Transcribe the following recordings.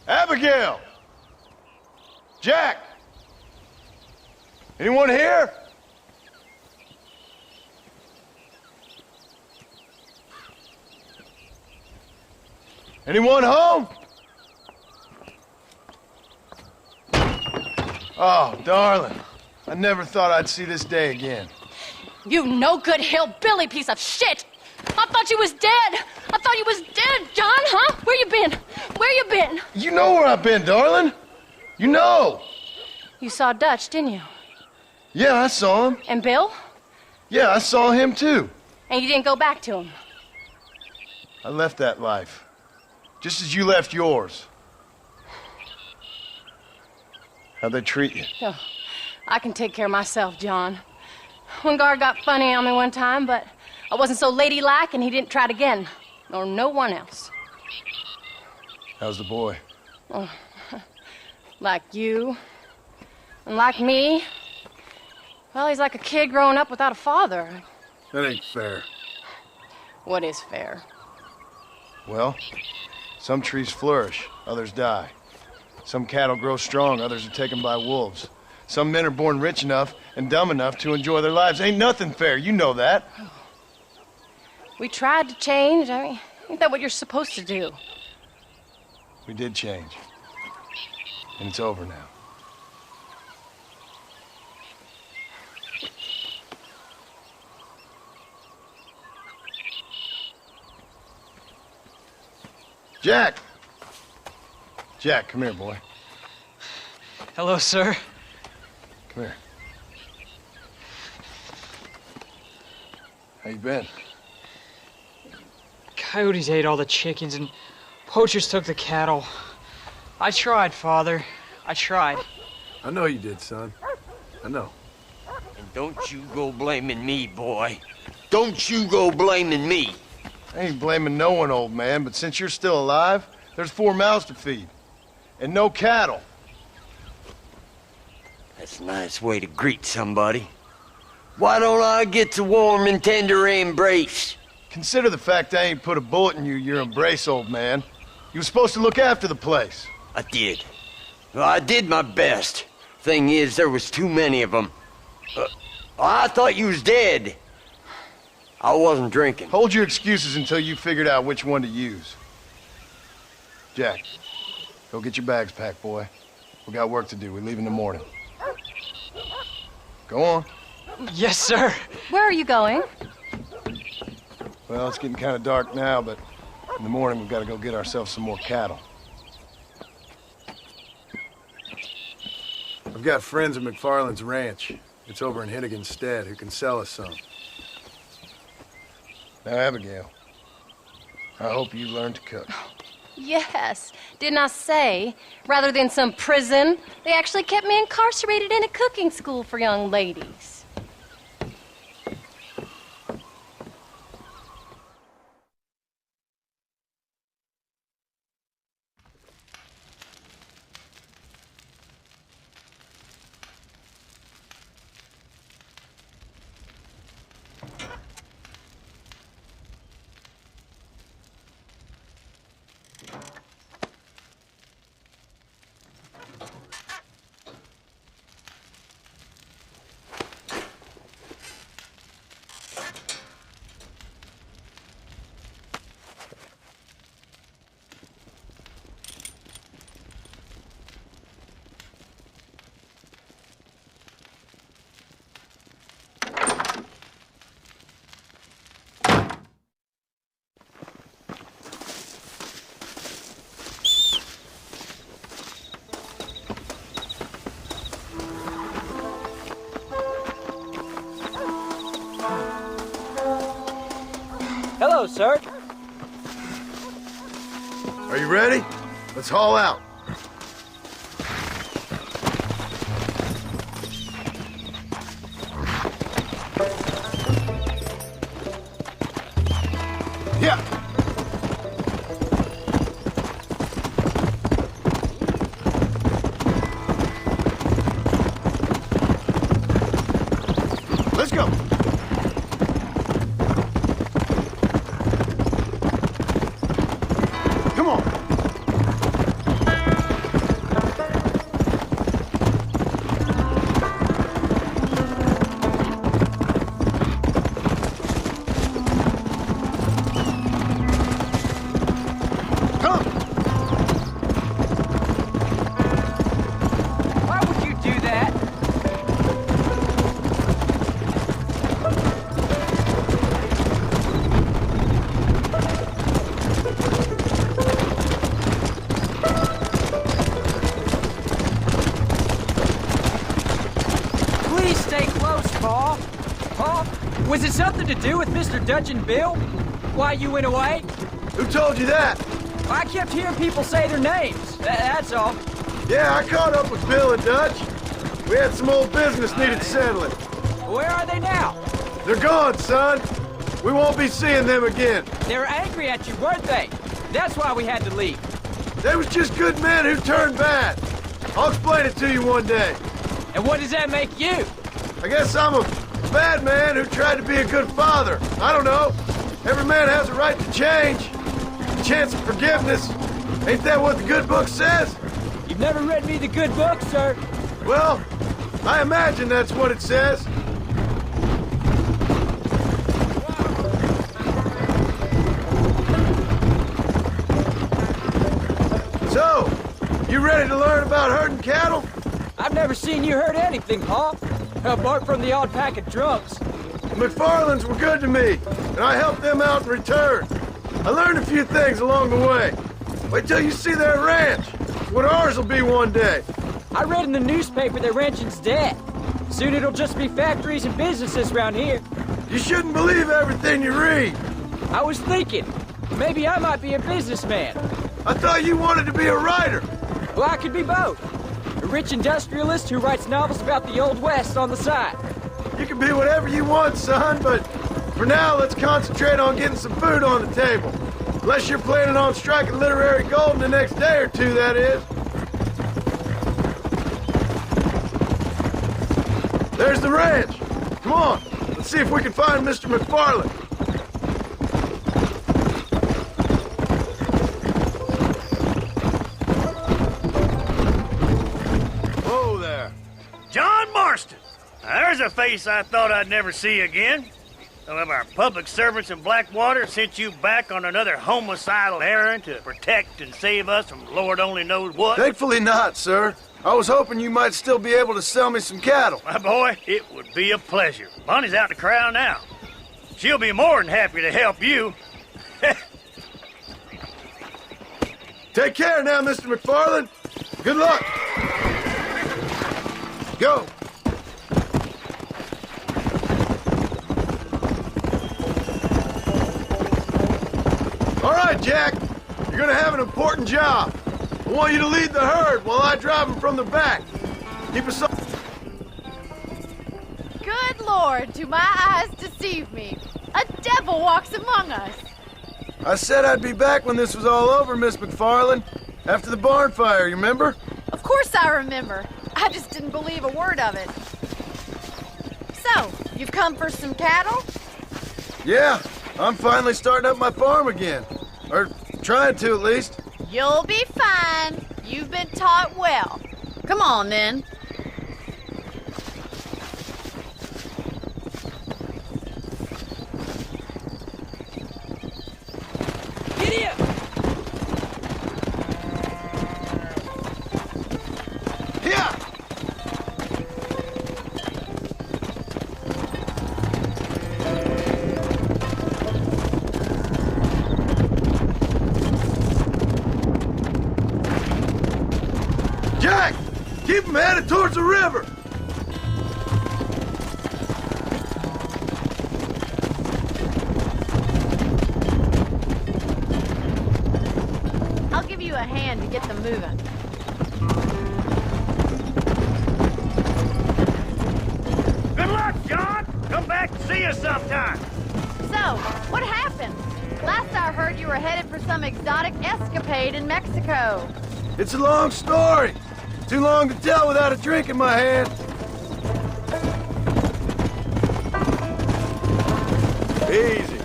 Abigail! Jack! Anyone here? Anyone home? Oh, darling. I never thought I'd see this day again. You no-good hillbilly piece of shit! I thought you was dead! I thought you was dead, John, huh? Where you been? Where you been? You know where I've been, darling. You know. You saw Dutch, didn't you? Yeah, I saw him. And Bill? Yeah, I saw him too. And you didn't go back to him? I left that life. Just as you left yours. How'd they treat you? Oh, I can take care of myself, John. One guard got funny on me one time, but I wasn't so ladylike and he didn't try it again. Nor no one else. How's the boy? Oh, like you. And like me. Well, he's like a kid growing up without a father. That ain't fair. What is fair? Well, some trees flourish, others die. Some cattle grow strong, others are taken by wolves. Some men are born rich enough and dumb enough to enjoy their lives. Ain't nothing fair, you know that. We tried to change. I mean, ain't that what you're supposed to do? We did change. And it's over now. Jack! Jack, come here, boy. Hello, sir. Come here. How you been? Coyotes ate all the chickens and poachers took the cattle. I tried, Father. I tried. I know you did, son. I know. And don't you go blaming me, boy. Don't you go blaming me. I ain't blaming no one, old man, but since you're still alive, there's 4 mouths to feed. And no cattle. That's a nice way to greet somebody. Why don't I get the warm and tender embrace? Consider the fact I ain't put a bullet in your embrace, old man. You were supposed to look after the place. I did. Well, I did my best. Thing is, there was too many of them. I thought you was dead. I wasn't drinking. Hold your excuses until you figured out which one to use. Jack, go get your bags packed, boy. We got work to do. We leave in the morning. Go on. Yes, sir. Where are you going? Well, it's getting kind of dark now, but in the morning we've got to go get ourselves some more cattle. I've got friends at McFarland's ranch. It's over in Hennigan's stead who can sell us some. Now, Abigail, I hope you learn to cook. Yes. Didn't I say, rather than some prison, they actually kept me incarcerated in a cooking school for young ladies. Hello, sir. Are you ready? Let's haul out. Yeah. Let's go. Come on. Was it something to do with Mr. Dutch and Bill? Why you went away? Who told you that? I kept hearing people say their names. That's all. Yeah, I caught up with Bill and Dutch. We had some old business needed settling. Where are they now? They're gone, son. We won't be seeing them again. They were angry at you, weren't they? That's why we had to leave. They was just good men who turned bad. I'll explain it to you one day. And what does that make you? I guess I'm a bad man who tried to be a good father. I don't know. Every man has a right to change. A chance of forgiveness. Ain't that what the good book says? You've never read me the good book, sir. Well, I imagine that's what it says. So, you ready to learn about herding cattle? I've never seen you hurt anything, Pa. Apart from the odd pack of drunks. The McFarlands were good to me, and I helped them out in return. I learned a few things along the way. Wait till you see their ranch. It's what ours will be one day. I read in the newspaper that ranching's dead. Soon it'll just be factories and businesses around here. You shouldn't believe everything you read. I was thinking, maybe I might be a businessman. I thought you wanted to be a writer. Well, I could be both. A rich industrialist who writes novels about the Old West on the side. You can be whatever you want, son, but for now, let's concentrate on getting some food on the table. Unless you're planning on striking literary gold in the next day or two, that is. There's the ranch. Come on, let's see if we can find Mr. McFarland. Whoa there. John Marston! Now, there's a face I thought I'd never see again. Some of our public servants in Blackwater sent you back on another homicidal errand to protect and save us from Lord only knows what. Thankfully not, sir. I was hoping you might still be able to sell me some cattle. My boy, it would be a pleasure. Bonnie's out in the crowd now. She'll be more than happy to help you. Take care now, Mr. McFarland. Good luck. Go. All right, Jack. You're gonna have an important job. I want you to lead the herd while I drive them from the back. Keep us up. Good Lord, do my eyes deceive me? A devil walks among us. I said I'd be back when this was all over, Miss McFarland. After the barn fire, you remember? Of course I remember. I just didn't believe a word of it. So, you've come for some cattle? Yeah, I'm finally starting up my farm again. Or trying to, at least. You'll be fine. You've been taught well. Come on, then. Giddy up! Here! Jack! Keep them headed towards the river! I'll give you a hand to get them moving. Good luck, John! Come back and see us sometime. So, what happened? Last I heard you were headed for some exotic escapade in Mexico. It's a long story. Too long to tell without a drink in my hand. Easy.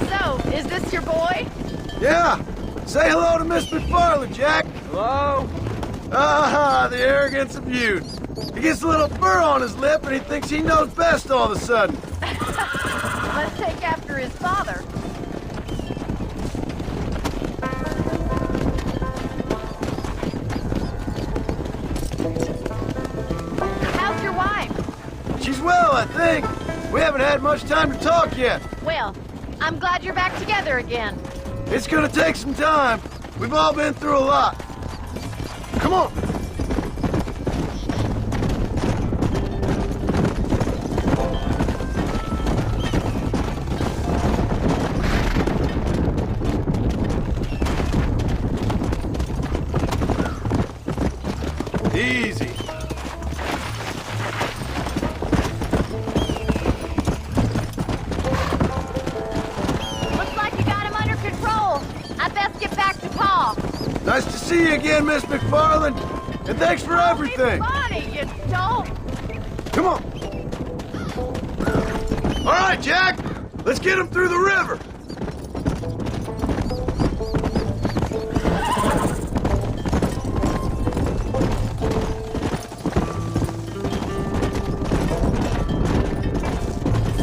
So, is this your boy? Yeah. Say hello to Miss McFarland, Jack. Hello? Ah, the arrogance of youth. He gets a little fur on his lip and he thinks he knows best all of a sudden. Let's take after his father. How's your wife? She's well, I think. We haven't had much time to talk yet. Well, I'm glad you're back together again. It's gonna take some time. We've all been through a lot. Come on. Easy. Looks like you got him under control. I best get back to Pa. Nice to see you again, Miss McFarland. And thanks for everything. Funny, you don't. Come on. All right, Jack. Let's get him through the river.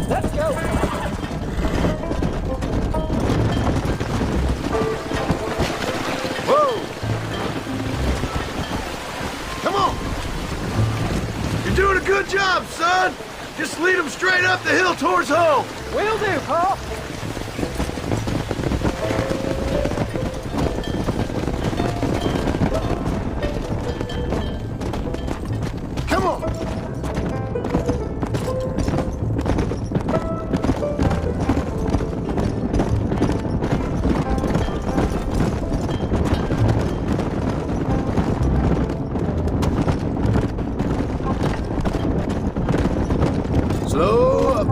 Let's go. Whoa! Come on! You're doing a good job, son! Just lead them straight up the hill towards home! Will do, Pa. Come on! Slow up.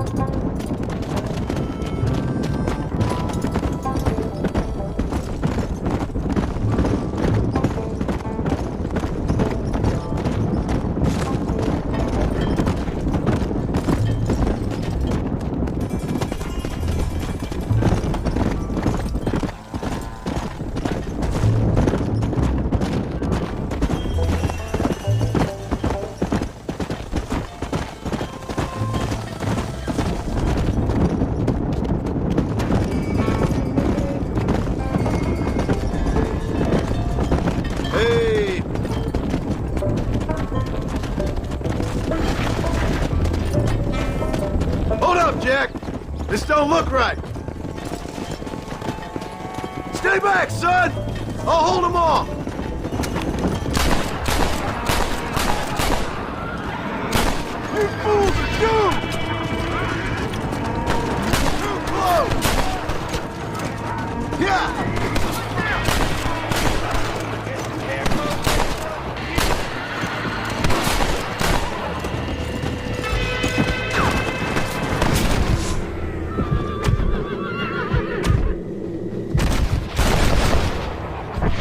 Hey! Hold up, Jack! This don't look right! Stay back, son! I'll hold them off! You fools are doomed! Too close! Yeah!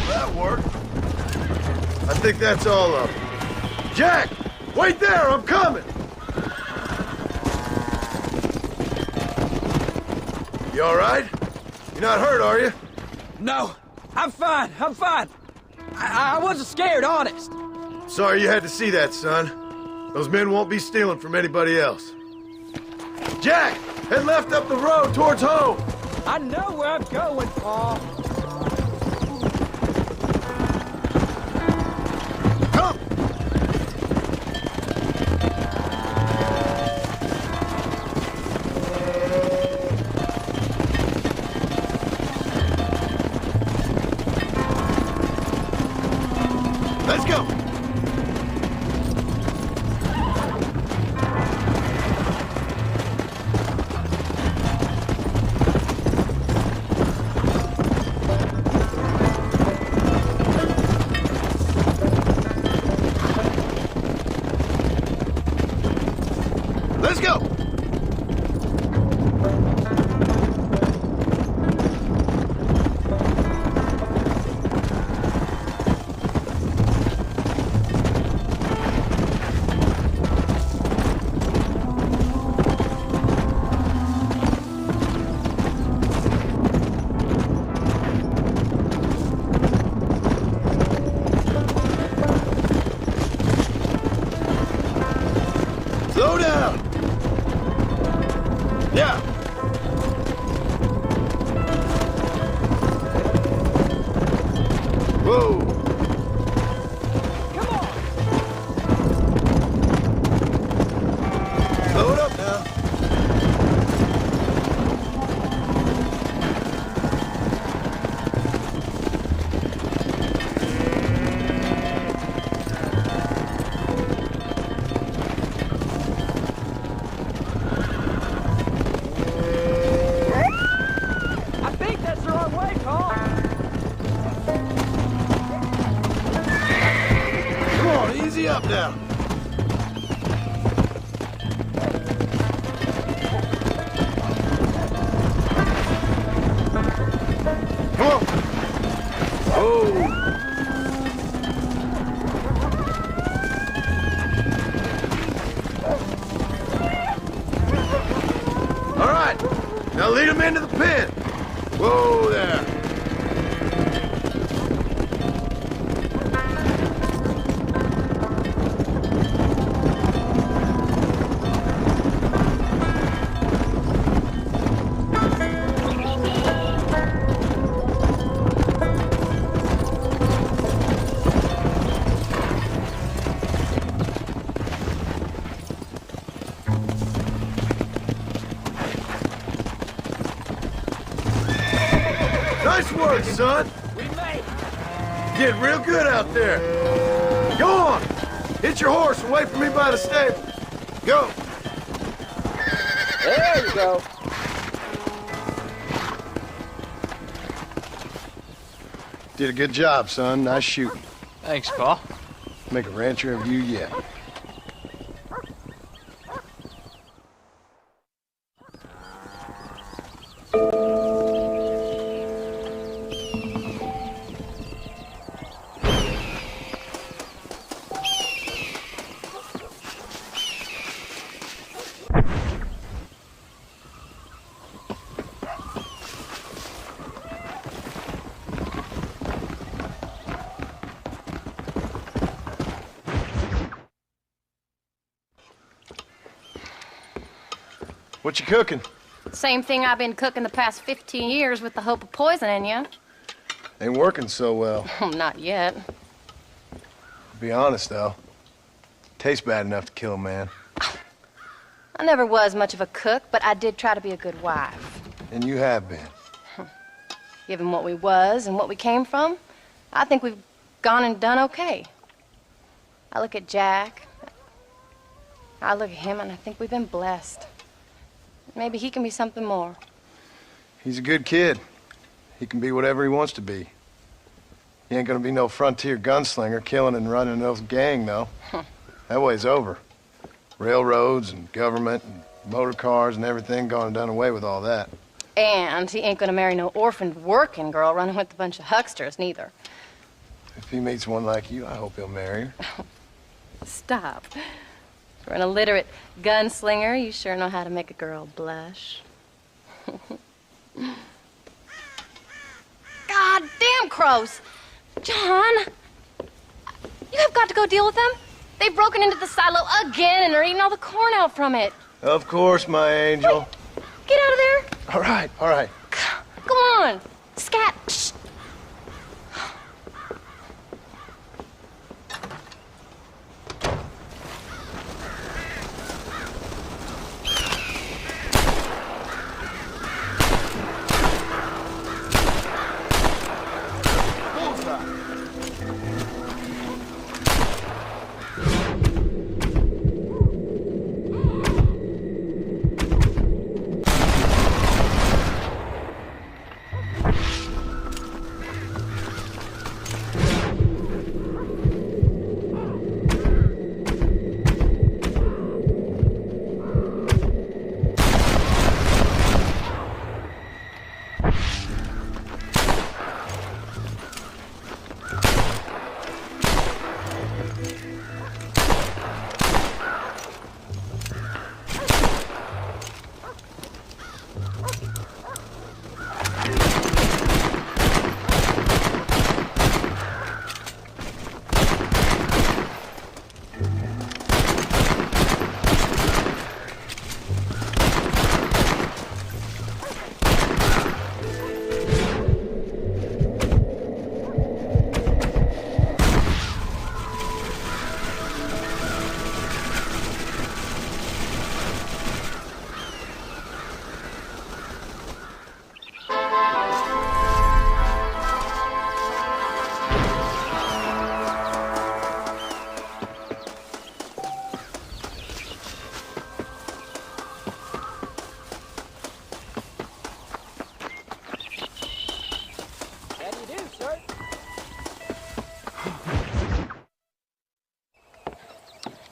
That worked. I think that's all of them. Jack! Wait there! I'm coming! You all right? You're not hurt, are you? No, I'm fine. I'm fine. I wasn't scared, honest. Sorry you had to see that, son. Those men won't be stealing from anybody else. Jack! Head left up the road towards home! I know where I'm going, Pa. Come! Let's go! Let's go! Slow down! Yeah! Whoa! Come on. Slow it up now. I think that's the wrong way, Pa. Easy up now. Come on. Oh. All right. Now lead him into the pit. Whoa there. Nice work, son. We made it. Get real good out there. Go on. Hit your horse and wait for me by the stable. Go. There you go. Did a good job, son. Nice shooting. Thanks, Pa. Make a rancher of you yet. What you cooking? Same thing I've been cooking the past 15 years with the hope of poisoning you. Ain't working so well. Not yet. To be honest, though, tastes bad enough to kill a man. I never was much of a cook, but I did try to be a good wife. And you have been. Given what we was and what we came from, I think we've gone and done okay. I look at Jack, I look at him, and I think we've been blessed. Maybe he can be something more. He's a good kid. He can be whatever he wants to be. He ain't gonna be no frontier gunslinger killing and running no gang, though. That way's over. Railroads and government and motor cars and everything gone and done away with all that. And he ain't gonna marry no orphaned working girl running with a bunch of hucksters, neither. If he meets one like you, I hope he'll marry her. Stop. For an illiterate gunslinger, you sure know how to make a girl blush. God damn crows! John! You have got to go deal with them. They've broken into the silo again and are eating all the corn out from it. Of course, my angel. Wait, get out of there. All right, all right. Come on. Scat. Shh.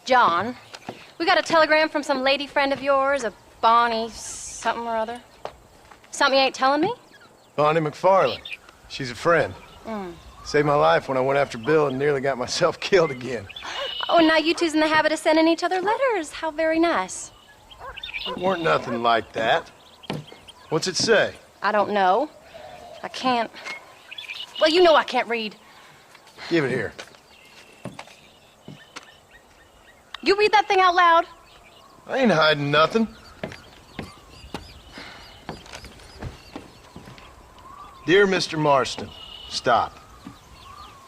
John, we got a telegram from some lady friend of yours, a Bonnie something or other. Something you ain't telling me? Bonnie McFarland. She's a friend. Saved my life when I went after Bill and nearly got myself killed again. Oh, and now you two's in the habit of sending each other letters. How very nice. It weren't nothing like that. What's it say? I don't know. I can't... Well, you know I can't read. Give it here. You read that thing out loud? I ain't hiding nothing. Dear Mr. Marston, stop.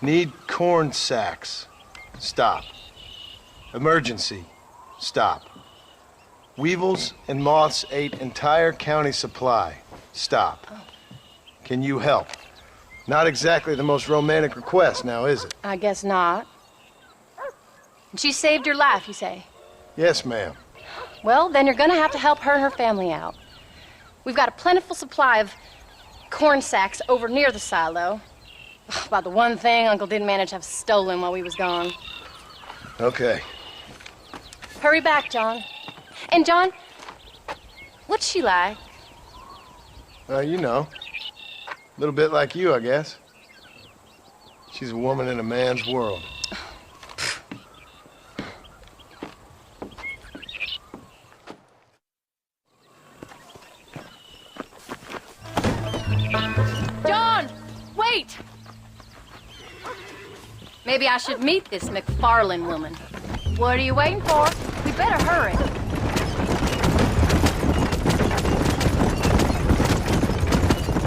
Need corn sacks. Stop. Emergency. Stop. Weevils and moths ate entire county supply. Stop. Can you help? Not exactly the most romantic request now, is it? I guess not. She saved your life, you say? Yes, ma'am. Well, then you're gonna have to help her and her family out. We've got a plentiful supply of corn sacks over near the silo. About the one thing Uncle didn't manage to have stolen while we was gone. Okay. Hurry back, John. And John, what's she like? You know. A little bit like you, I guess. She's a woman in a man's world. John, wait! Maybe I should meet this McFarland woman. What are you waiting for? We better hurry.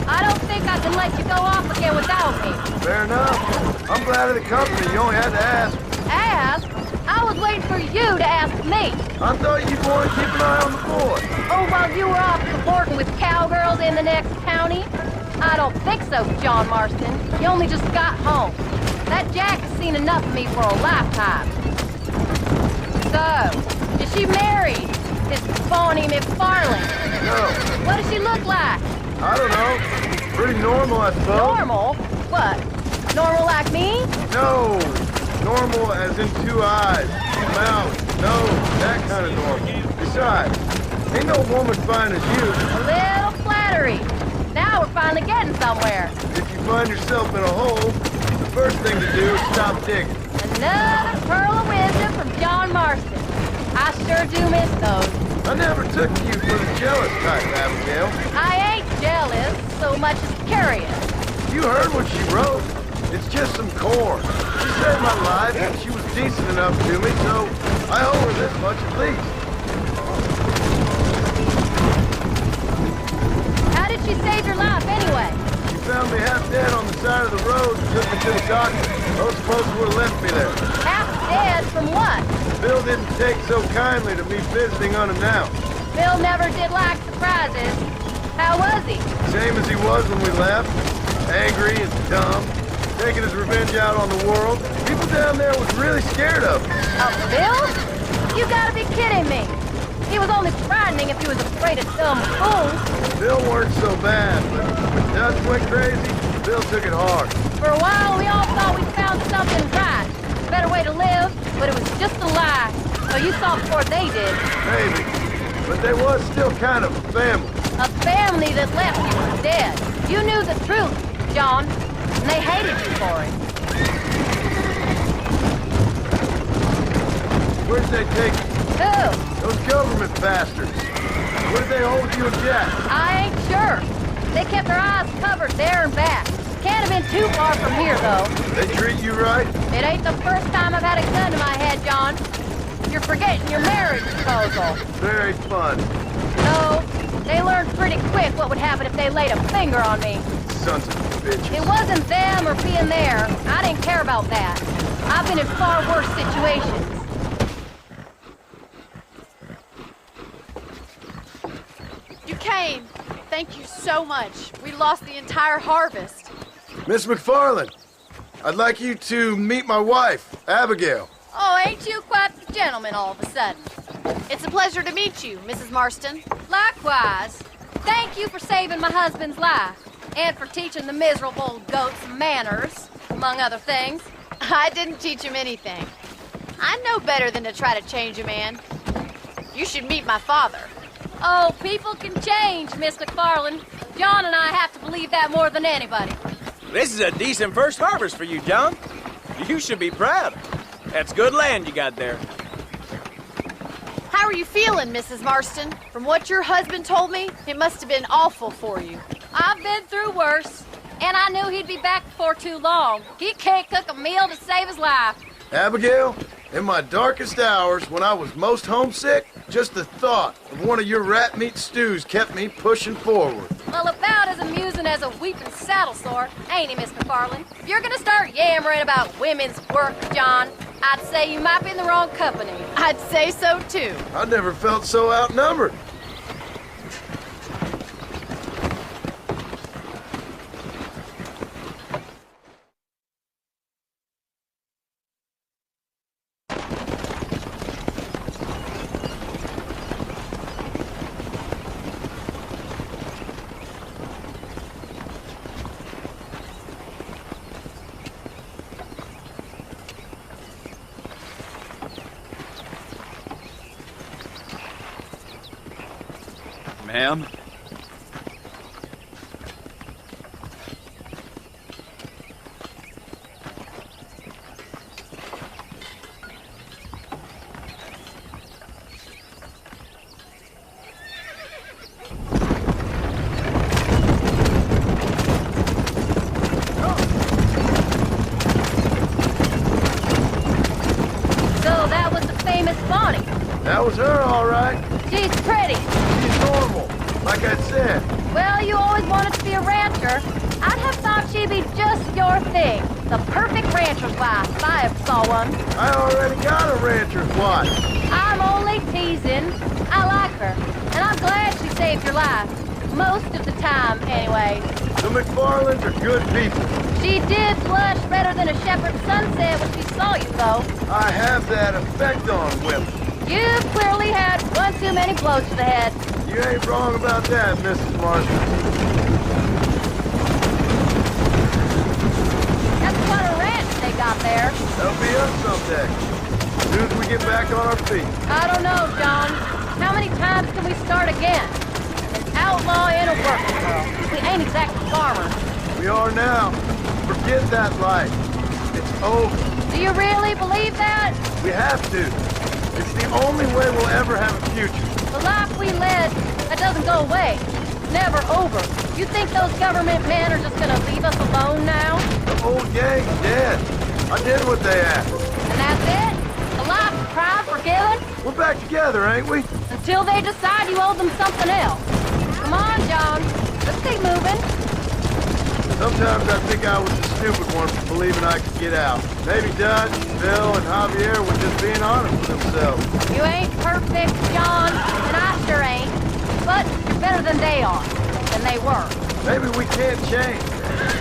I don't think I can let you go off again without me. Fair enough. I'm glad of the company. You only had to ask. Ask? I was waiting for you to ask me. I thought you'd want to keep an eye on the boy. Oh, while you were off cavorting with cowgirls in the next county? I don't think so, John Marston. You only just got home. That Jack has seen enough of me for a lifetime. So, is she married? This Bonnie McFarland? No, What does she look like? I don't know. Pretty normal, I suppose. Normal? What? Normal like me? No, normal as in 2 eyes, mouth, nose, that kind of normal. Besides, ain't no woman fine as you. A little flattery. Now we're finally getting somewhere. If you find yourself in a hole, the first thing to do is stop digging. Another pearl of wisdom from John Marston. I sure do miss those. I never took you for the jealous type, Abigail. I ain't jealous so much as curious. You heard what she wrote. It's just some corn. She saved my life, and she was decent enough to me, so I owe her this much at least. How did she save your life anyway? She found me half dead on the side of the road and took me to the doctor. Those folks would have left me there. Half dead from what? Bill didn't take so kindly to me visiting unannounced. Bill never did like surprises. How was he? Same as he was when we left. Angry and dumb. Taking his revenge out on the world. People down there was really scared of him. Oh, Bill? You gotta be kidding me. He was only frightening if he was afraid of dumb fools. Bill weren't so bad, but when Dutch went crazy, Bill took it hard. For a while, we all thought we found something right. Better way to live, but it was just a lie. So you saw before they did. Maybe. But they was still kind of a family. A family that left you for dead. You knew the truth, John, and they hated you for it. Where'd they take you? Who? Those government bastards. Where'd they hold you and Jack? I ain't sure. They kept their eyes covered there and back. Can't have been too far from here, though. They treat you right? It ain't the first time I've had a gun to my head, John. You're forgetting your marriage proposal. Very fun. No, they learned pretty quick what would happen if they laid a finger on me. Sons of bitches. It wasn't them or being there. I didn't care about that. I've been in far worse situations. You came. Thank you so much. We lost the entire harvest. Miss McFarland, I'd like you to meet my wife, Abigail. Oh, ain't you quite the gentleman all of a sudden? It's a pleasure to meet you, Mrs. Marston. Likewise. Thank you for saving my husband's life. And for teaching the miserable old goat some manners, among other things. I didn't teach him anything. I know better than to try to change a man. You should meet my father. Oh, people can change, Miss McFarland. John and I have to believe that more than anybody. This is a decent first harvest for you, John. You should be proud. That's good land you got there. How are you feeling, Mrs. Marston? From what your husband told me, it must have been awful for you. I've been through worse, and I knew he'd be back before too long. He can't cook a meal to save his life. Abigail, in my darkest hours, when I was most homesick, just the thought of one of your rat meat stews kept me pushing forward. Well, about as amusing as a weeping saddle sore, ain't he, Miss McFarland? If you're gonna start yammering about women's work, John, I'd say you might be in the wrong company. I'd say so, too. I never felt so outnumbered. Ma'am? So that was the famous Bonnie. That was her, all right. She's pretty. She's normal, like I said. Well, you always wanted to be a rancher. I'd have thought she'd be just your thing. The perfect rancher's wife, if I ever saw one. I already got a rancher's wife. I'm only teasing. I like her, and I'm glad she saved your life. Most of the time, anyway. The McFarlands are good people. She did blush redder than a shepherd's sunset when she saw you, though. I have that effect on women. You've clearly had one too many blows to the head. You ain't wrong about that, Mrs. Marston. That's quite a ranch they got there. That'll be us someday. As soon as we get back on our feet. I don't know, John. How many times can we start again? An outlaw and a working girl. We ain't exactly farmers. We are now. Forget that life. It's over. Do you really believe that? We have to. It's the only way we'll ever have a future. The life we led, that doesn't go away. It's never over. You think those government men are just gonna leave us alone now? The old gang's dead. I did what they asked. And that's it? A life of crime forgiven? We're back together, ain't we? Until they decide you owe them something else. Come on, John. Let's keep moving. Sometimes I think I was the stupid one for believing I could get out. Maybe Dutch, Bill, and Javier were just being honest with themselves. You ain't perfect, John, and I sure ain't. But you're better than they are, than they were. Maybe we can't change.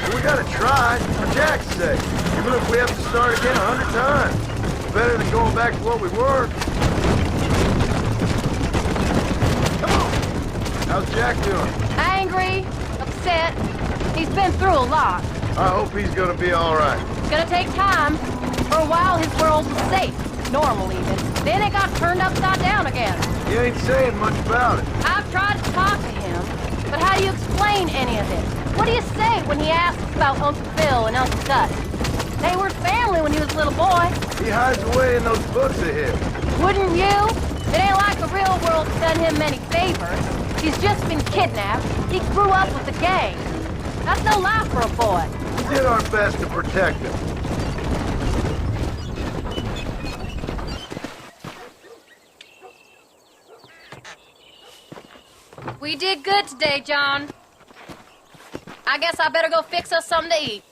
But we gotta try, for Jack's sake. Even if we have to start again 100 times. It's better than going back to what we were. Come on! How's Jack doing? Angry, upset. He's been through a lot. I hope he's gonna be all right. It's gonna take time. For a while, his world was safe. Normal, even. Then it got turned upside down again. He ain't saying much about it. I've tried to talk to him, but how do you explain any of it? What do you say when he asks about Uncle Phil and Uncle Dutch? They were family when he was a little boy. He hides away in those books of his. Wouldn't you? It ain't like the real world's done him many favors. He's just been kidnapped. He grew up with the gang. That's no life for a boy. We did our best to protect him. We did good today, John. I guess I better go fix us something to eat.